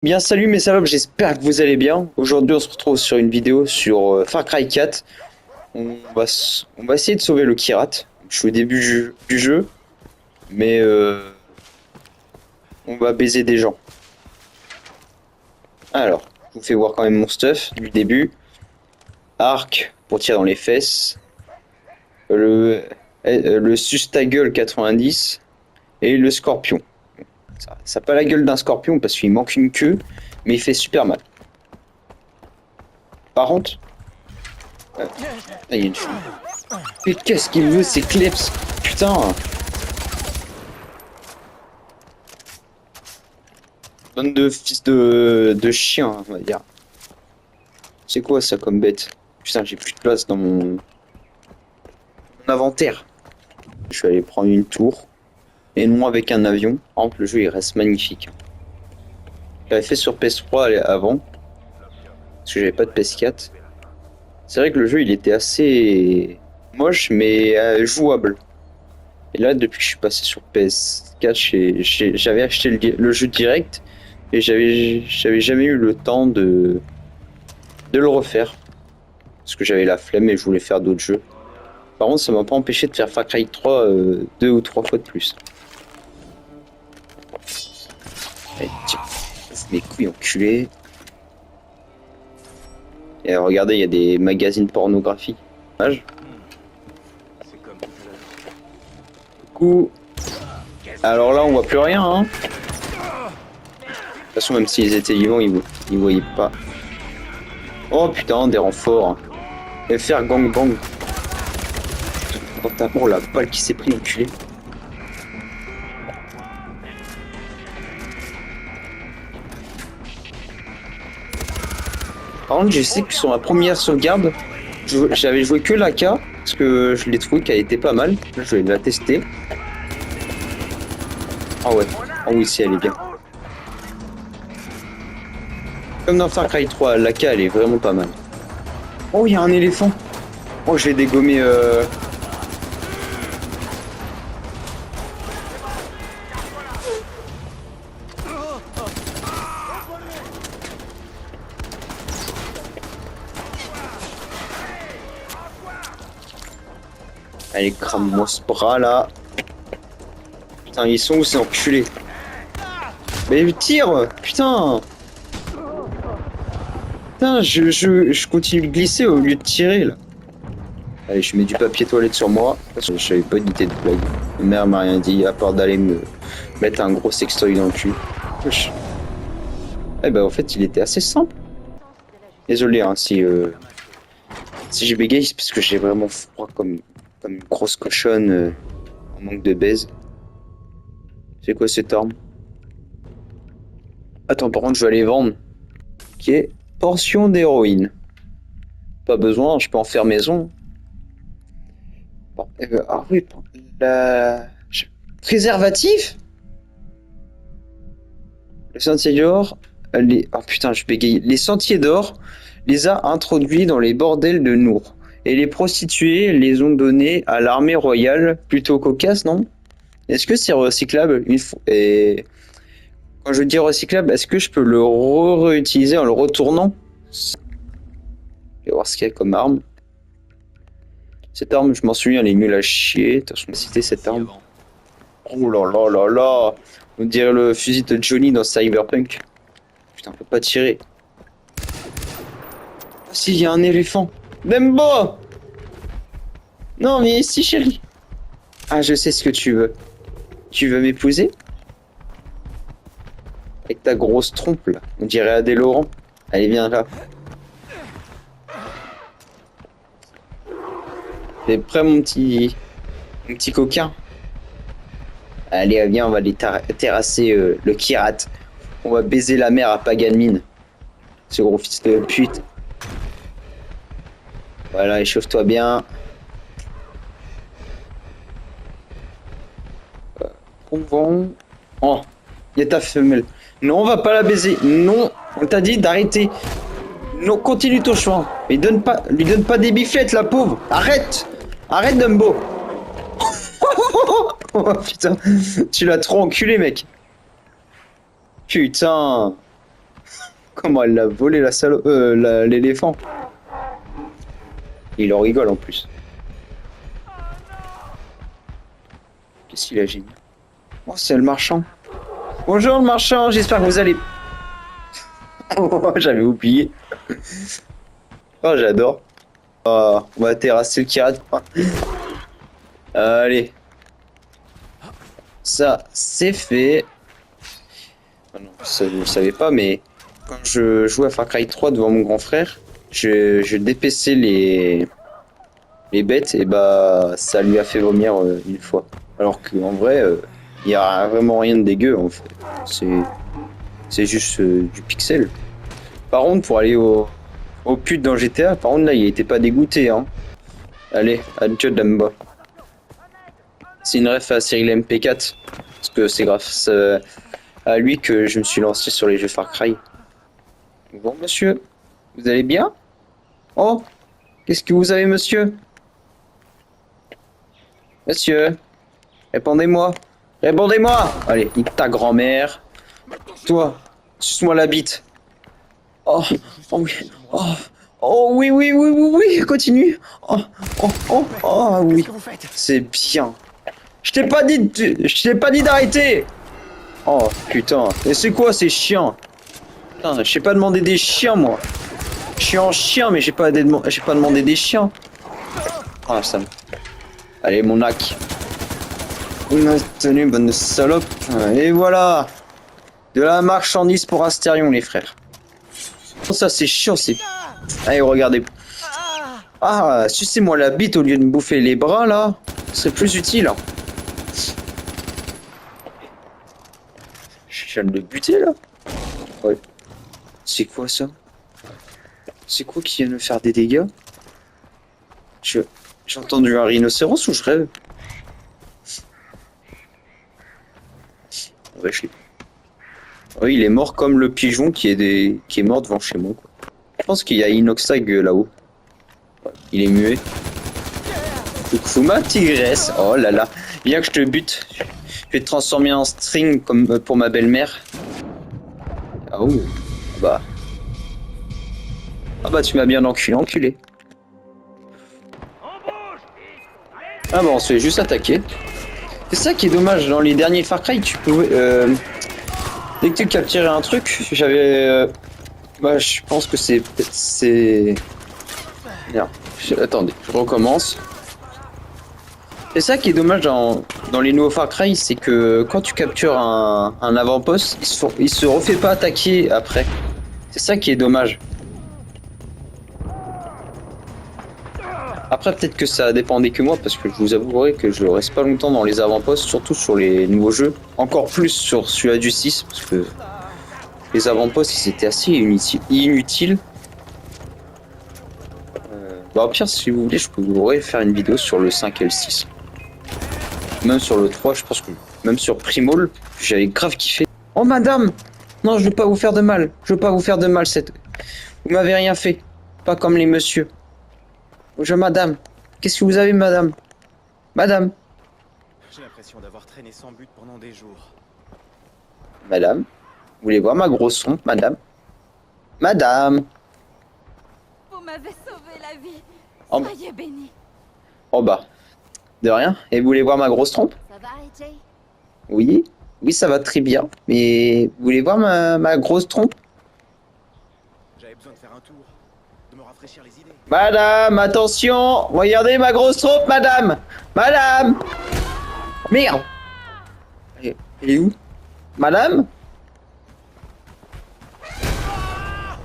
Bien salut mes salopes, j'espère que vous allez bien. Aujourd'hui on se retrouve sur une vidéo sur Far Cry 4. On va essayer de sauver le Kirat. Je suis au début du jeu, mais on va baiser des gens. Alors, je vous fais voir quand même mon stuff du début. Arc pour tirer dans les fesses. Le Sustagle 90 et le Scorpion. Ça n'a pas la gueule d'un scorpion parce qu'il manque une queue, mais il fait super mal. Par contre, il y a une fille. Mais qu'est-ce qu'il veut, c'est Kleps? Putain! Bande de fils de chien, on va dire. C'est quoi ça comme bête? Putain, j'ai plus de place dans mon inventaire. Je vais aller prendre une tour. Et non avec un avion. Par exemple, le jeu il reste magnifique. J'avais fait sur PS3 avant. Parce que j'avais pas de PS4. C'est vrai que le jeu il était assez moche mais jouable. Et là, depuis que je suis passé sur PS4, j'avais acheté le jeu direct. Et j'avais jamais eu le temps de le refaire. Parce que j'avais la flemme et je voulais faire d'autres jeux. Par contre, ça m'a pas empêché de faire Far Cry 3 deux ou trois fois de plus. Allez, tiens, mes couilles enculées. Et regardez, il y a des magazines pornographiques. Du coup, alors là, on voit plus rien. Hein. De toute façon, même s'ils étaient vivants, ils voyaient pas. Oh putain, des renforts. FR gangbang. Oh la balle qui s'est pris, enculé. Par contre, je sais que sur ma première sauvegarde, j'avais joué que l'AK, parce que je l'ai trouvé qu'elle était pas mal. Je vais la tester. Ah ouais, ah oui, si elle est bien. Comme dans Far Cry 3, l'AK elle est vraiment pas mal. Oh, il y a un éléphant. Oh, je l'ai dégommé. Allez, crame-moi ce bras là. Putain, ils sont où ces enculés? Mais tire! Putain! Putain, je continue de glisser au lieu de tirer là. Allez, je mets du papier toilette sur moi. Parce que j'avais pas d'idée de blague. Ma mère m'a rien dit à part d'aller me mettre un gros sextoy dans le cul. Wesh. Eh ben, en fait, il était assez simple. Désolé hein, si j'ai bégaye, c'est parce que j'ai vraiment froid comme une grosse cochonne en manque de baise. C'est quoi cette arme? Attends, par contre, je vais aller vendre. Ok. Portion d'héroïne. Pas besoin, je peux en faire maison. Bon, ah oui, la... préservatif? Le sentier d'or, oh putain, je bégaye. Les sentiers d'or les a introduits dans les bordels de Nour. Et les prostituées les ont donnés à l'armée royale, plutôt cocasse, non? Est-ce que c'est recyclable Et quand je dis recyclable, est-ce que je peux le réutiliser en le retournant? Je vais voir ce qu'il y a comme arme. Cette arme, je m'en souviens, elle est nulle à chier. Attention, on va citer cette arme. Oh là là là là! On dirait le fusil de Johnny dans Cyberpunk. Putain, on peut pas tirer. Ah si, il y a un éléphant. Dembo! Non, mais ici, chérie. Ah, je sais ce que tu veux. Tu veux m'épouser? Avec ta grosse trompe, là. On dirait Adé Laurent. Allez, viens là. T'es prêt, mon petit coquin? Allez, viens, on va aller terrasser le Kirat. On va baiser la mère à Paganmine. Ce gros fils de pute. Voilà, échauffe-toi bien. Convent. Oh, il y a ta femelle. Non, on va pas la baiser. Non, on t'a dit d'arrêter. Non, continue ton chemin. Mais lui donne pas des biflettes, la pauvre. Arrête. Arrête, Dumbo. Oh putain, tu l'as trop enculé, mec. Putain. Comment elle l'a volé la l'éléphant. Il en rigole en plus. Qu'est-ce qu'il a génial. Oh, c'est le marchand. Bonjour le marchand, j'espère que vous allez... Oh, j'avais oublié. Oh, j'adore. Oh, on va terrasser le Kirat. Allez. Ça, c'est fait. Ah non, ça, vous ne le savez pas, mais quand je jouais à Far Cry 3 devant mon grand frère, je dépaissais les bêtes et bah ça lui a fait vomir une fois. Alors qu'en vrai, il n'y a vraiment rien de dégueu en fait. C'est juste du pixel. Par contre, pour aller au pute dans GTA, par contre là, il était pas dégoûté. Hein. Allez, adieu Dumba. C'est une ref à Cyril MP4. Parce que c'est grâce à lui que je me suis lancé sur les jeux Far Cry. Bon, monsieur, vous allez bien? Oh, qu'est-ce que vous avez, monsieur? Monsieur, répondez-moi. Répondez-moi! Allez, nique ta grand-mère. Toi, suce-moi la bite. Oh, oh oui. Oh, oh oui, oui, oui, oui, oui, continue. Oh, oh, oh, oh oui. C'est bien. Je t'ai pas dit d'arrêter. Oh putain, et c'est quoi ces chiens? Putain, j'ai pas demandé des chiens moi. Je suis en chien mais j'ai pas demandé des chiens. Ah ça me... Allez mon hack. Il m'a tenu bonne salope. Et voilà. De la marchandise pour Astérion les frères. Ça c'est chiant c'est... Allez regardez. Ah, sucez-moi la bite au lieu de me bouffer les bras là. Ce serait plus utile. Hein. Je viens de le buter là. Ouais. C'est quoi ça? C'est quoi qui vient de me faire des dégâts? J'ai entendu un rhinocéros ou je rêve? Ouais, oui, il est mort comme le pigeon qui est mort devant chez moi. Quoi. Je pense qu'il y a Inoxtag là-haut. Ouais, il est muet. Coucou ma tigresse. Oh là là. Viens que je te bute. Je vais te transformer en string comme pour ma belle-mère. Oh. Bah. Ah bah tu m'as bien enculé. Ah bah on se fait juste attaquer. C'est ça qui est dommage, dans les derniers Far Cry tu pouvais... dès que tu capturais un truc, j'avais... bah je pense que c'est... Bien. Attendez, je recommence. C'est ça qui est dommage dans les nouveaux Far Cry, c'est que quand tu captures un avant-poste, il se refait pas attaquer après. C'est ça qui est dommage. Après peut-être que ça dépendait que moi parce que je vous avouerai que je reste pas longtemps dans les avant-postes, surtout sur les nouveaux jeux. Encore plus sur celui-là du 6 parce que les avant-postes ils étaient assez inutiles. Bah au pire si vous voulez je pourrais faire une vidéo sur le 5 et le 6. Même sur le 3 je pense que même sur Primol j'avais grave kiffé. Oh madame! Non je veux pas vous faire de mal. Je veux pas vous faire de mal cette... Vous m'avez rien fait. Pas comme les messieurs. Bonjour madame. Qu'est-ce que vous avez madame? Madame. J'ai l'impression d'avoir traîné sans but pendant des jours. Madame. Vous voulez voir ma grosse trompe madame? Madame. Vous m'avez sauvé la vie. Oh. Soyez béni. Oh bah. De rien. Et vous voulez voir ma grosse trompe? Ça va AJ? Oui. Oui ça va très bien. Mais vous voulez voir ma grosse trompe? J'avais besoin de faire un tour, de me rafraîchir les idées. Madame, attention! Regardez ma grosse trompe, madame! Madame! Merde! Elle est où? Madame?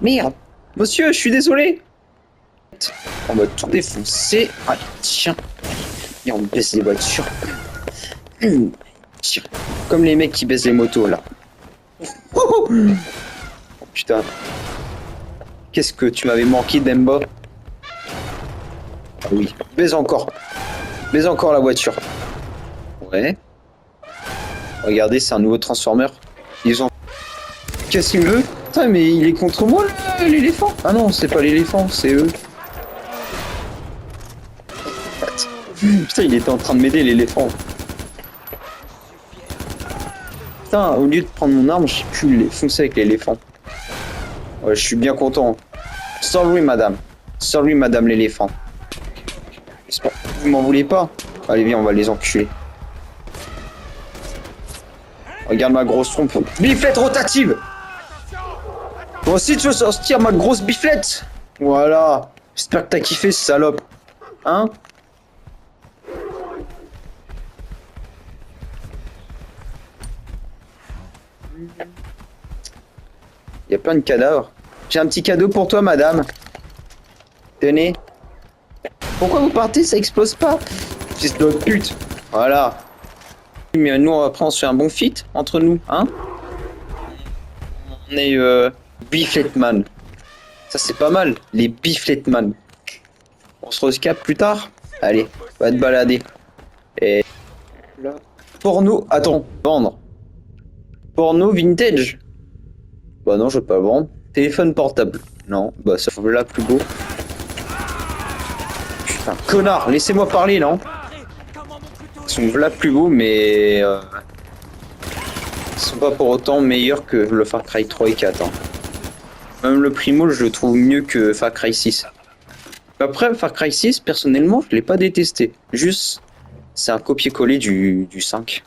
Merde! Monsieur, je suis désolé! On va tout défoncer. Allez, tiens! Et on baisse les voitures. Tiens. Comme les mecs qui baissent les motos, là. Oh putain. Qu'est-ce que tu m'avais manqué, Demba? Ah oui, baise encore la voiture. Ouais. Regardez, c'est un nouveau Transformer. Ils ont... Qu'est-ce qu'il veut? Putain, mais il est contre moi, l'éléphant. Ah non, c'est pas l'éléphant, c'est eux. Putain, il était en train de m'aider, l'éléphant. Putain, au lieu de prendre mon arme, j'ai pu les foncer avec l'éléphant. Ouais, je suis bien content. Sorry, madame. Sorry, madame l'éléphant. J'espère que vous m'en voulez pas. Allez, viens, on va les enculer. Regarde ma grosse trompe. Biflette rotative. Toi aussi, tu veux sortir ma grosse biflette? Voilà. J'espère que t'as kiffé, salope. Hein? Il y a plein de cadavres. J'ai un petit cadeau pour toi, madame. Tenez. Pourquoi vous partez? Ça explose pas. Fils de pute. Voilà. Mais nous, après, on se fait un bon fit entre nous, hein? On est Bifletman. Ça, c'est pas mal, les Bifletman. On se rescape plus tard? Allez, va te balader. Et là. Porno. Attends, vendre. Porno vintage. Bah non, je veux pas le vendre. Téléphone portable. Non, bah ça fait là plus beau. Putain, connard, laissez-moi parler, non? Ils sont là plus beaux, mais ils sont pas pour autant meilleurs que le Far Cry 3 et 4. Hein. Même le Primo, je le trouve mieux que Far Cry 6. Après, Far Cry 6, personnellement, je l'ai pas détesté. Juste, c'est un copier-coller du 5.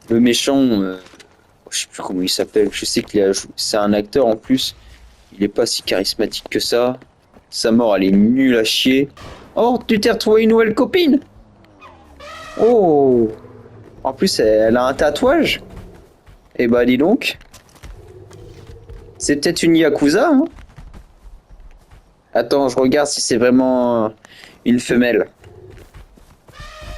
Le méchant, je sais plus comment il s'appelle. Je sais que c'est un acteur en plus. Il est pas si charismatique que ça. Sa mort, elle est nulle à chier. Oh, tu t'es retrouvé une nouvelle copine? Oh! En plus, elle a un tatouage. Eh bah, dis donc. C'est peut-être une Yakuza, hein? Attends, je regarde si c'est vraiment une femelle.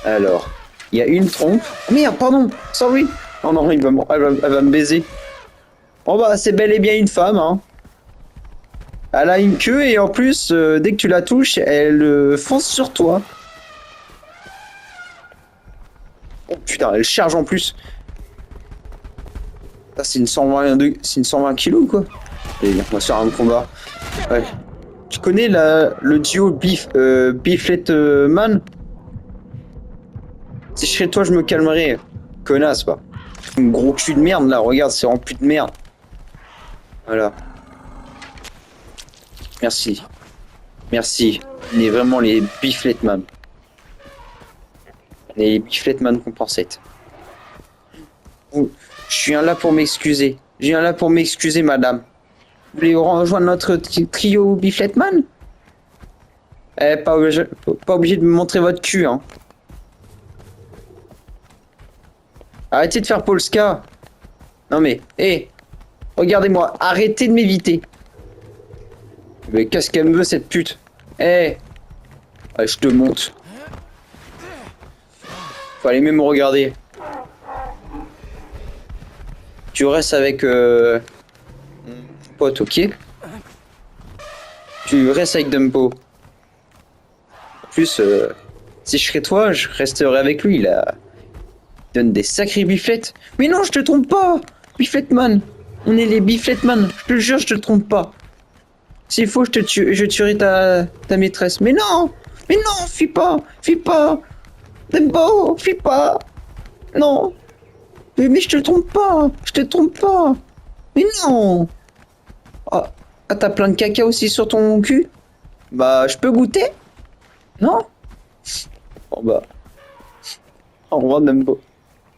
Alors, il y a une trompe. Oh, merde, pardon, sorry. Oh non, elle va me baiser. Oh bah, c'est bel et bien une femme, hein. Elle a une queue et en plus, dès que tu la touches, elle fonce sur toi. Oh putain, elle charge en plus. Ça, c'est une 120 kilos ou quoi? Allez, viens, on va se faire un combat. Ouais. Tu connais le duo Bifletman? Si je serais toi, je me calmerais. Connasse, quoi. Un gros cul de merde, là. Regarde, c'est rempli de merde. Voilà. Merci. Merci. On est vraiment les Bifletman. Les Bifletman compensate. Je suis là pour m'excuser. Je viens là pour m'excuser, madame. Vous voulez rejoindre notre trio Bifletman? Pas obligé de me montrer votre cul, hein. Arrêtez de faire Polska. Non mais, hé, regardez-moi, arrêtez de m'éviter. Mais qu'est-ce qu'elle me veut, cette pute? Hé, ouais, je te monte. Fallait même me regarder. Tu restes avec mon pote, ok? Tu restes avec Dumbo. En plus, si je serais toi, je resterais avec lui. Il donne des sacrées biflettes. Mais non, je te trompe pas, Bifletman. On est les Bifletman. Je te jure, je te trompe pas. S'il faut, je tuerai ta maîtresse. Mais non, fuis pas, Dumbo, fuis pas. Non. Mais je te trompe pas. Mais non. Ah, t'as plein de caca aussi sur ton cul? Bah, je peux goûter? Non? Bon bah. Au revoir, Dumbo.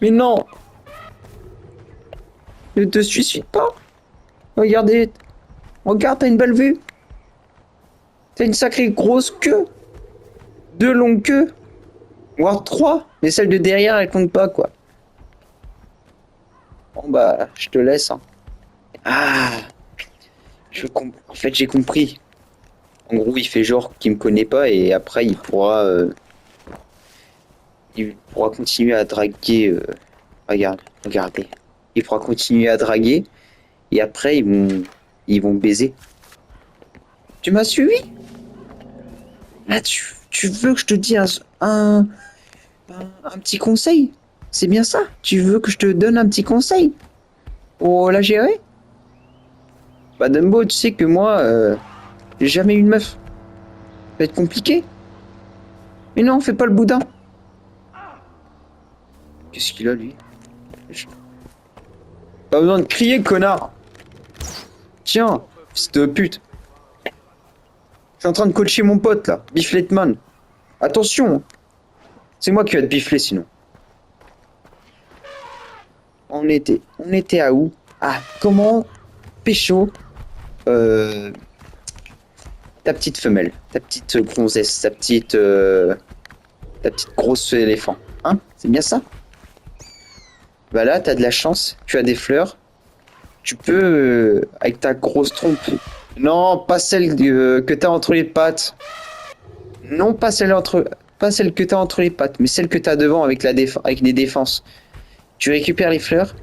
Mais non! Ne te suicide pas! Regardez! Regarde, t'as une belle vue! T'as une sacrée grosse queue! 2 longues queues! Voire 3! Mais celle de derrière, elle compte pas, quoi. Bon bah, je te laisse, hein. Ah! En fait, j'ai compris. En gros, il fait genre qu'il me connaît pas et après, il pourra continuer à draguer. Regardez. Il pourra continuer à draguer et après ils vont baiser. Tu m'as suivi? Là, tu veux que je te dise un petit conseil? C'est bien ça? Tu veux que je te donne un petit conseil pour la gérer? Bah Dumbo, tu sais que moi, j'ai jamais eu une meuf. Ça va être compliqué. Mais non, fais pas le boudin. Qu'est-ce qu'il a, lui? Pas besoin de crier, connard. Tiens, fils de pute. Je suis en train de coacher mon pote là, Biffletman. Attention, hein. C'est moi qui vais te bifler sinon. On était à où? Ah, comment pécho ta petite femelle, ta petite gonzesse, ta petite grosse éléphant. Hein? C'est bien ça? Bah là, t'as de la chance, tu as des fleurs. Tu peux, avec ta grosse trompe. Non, pas celle que t'as entre les pattes. Non, pas celle que t'as entre les pattes, mais celle que t'as devant avec avec les défenses. Tu récupères les fleurs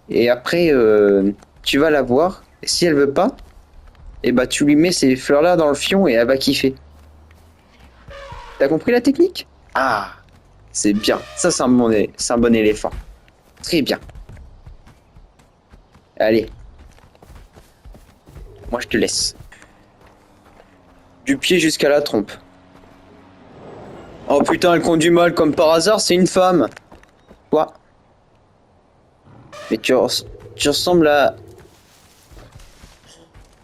et après tu vas la voir. Et si elle veut pas, et bah tu lui mets ces fleurs là dans le fion et elle va kiffer. T'as compris la technique? Ah, c'est bien. Ça c'est un bon éléphant. Très bien. Allez. Moi je te laisse. Du pied jusqu'à la trompe. Oh putain, elle conduit mal comme par hasard, c'est une femme. Quoi? Mais tu ressembles à...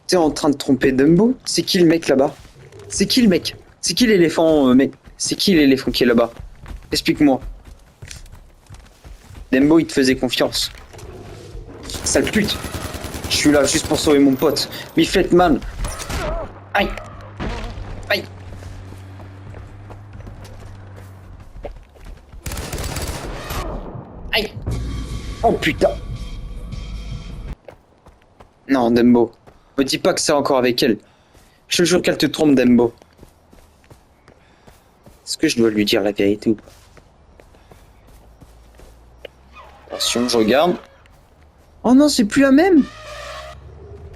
T'es en train de tromper Dumbo? C'est qui le mec là-bas? C'est qui le mec? C'est qui l'éléphant, mec? C'est qui l'éléphant qui est là-bas? Explique-moi. Dumbo, il te faisait confiance. Sale pute! Je suis là juste pour sauver mon pote. Biffletman! Aïe! Aïe! Aïe! Oh putain! Non, Dumbo. Me dis pas que c'est encore avec elle. Je te jure qu'elle te trompe, Dumbo. Est-ce que je dois lui dire la vérité ou pas? Attention, je regarde. Oh non, c'est plus la même!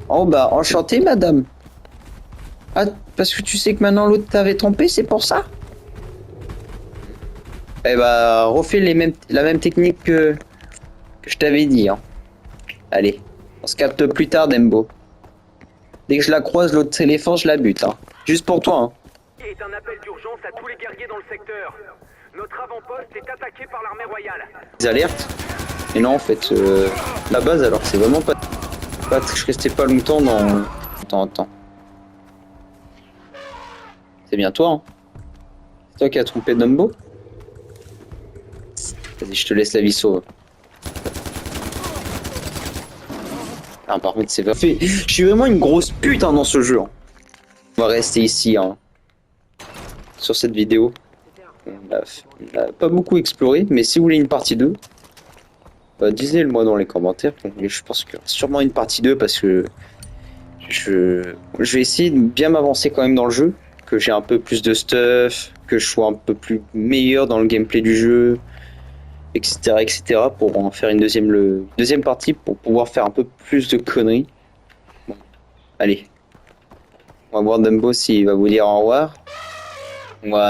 Oh bah, enchanté, madame. Ah, parce que tu sais que maintenant l'autre t'avait trompé, c'est pour ça? Eh bah, refais la même technique que je t'avais dit, hein. Allez, on se capte plus tard, Dembo. Dès que je la croise, l'autre éléphant, je la bute, hein. Juste pour toi, hein. Est un appel d'urgence à tous les guerriers dans le secteur. Notre avant-poste est attaqué par l'armée royale. Des alertes. Et non, en fait, la base, alors, c'est vraiment pas... Je restais pas longtemps dans... Attends. C'est bien toi, hein. C'est toi qui as trompé Dumbo? Vas-y, je te laisse la vie sauve. Ah, par contre, c'est pas fait. Je suis vraiment une grosse pute, hein, dans ce jeu, hein. On va rester ici, hein, sur cette vidéo. On a pas beaucoup exploré, mais si vous voulez une partie 2, dites-le moi dans les commentaires. Je pense qu'il y aura sûrement une partie 2 parce que je vais essayer de bien m'avancer quand même dans le jeu, que j'ai un peu plus de stuff, que je sois un peu plus meilleur dans le gameplay du jeu, etc., pour en faire une deuxième partie, pour pouvoir faire un peu plus de conneries. Bon, allez, on va voir Dumbo s'il va vous dire au revoir. On va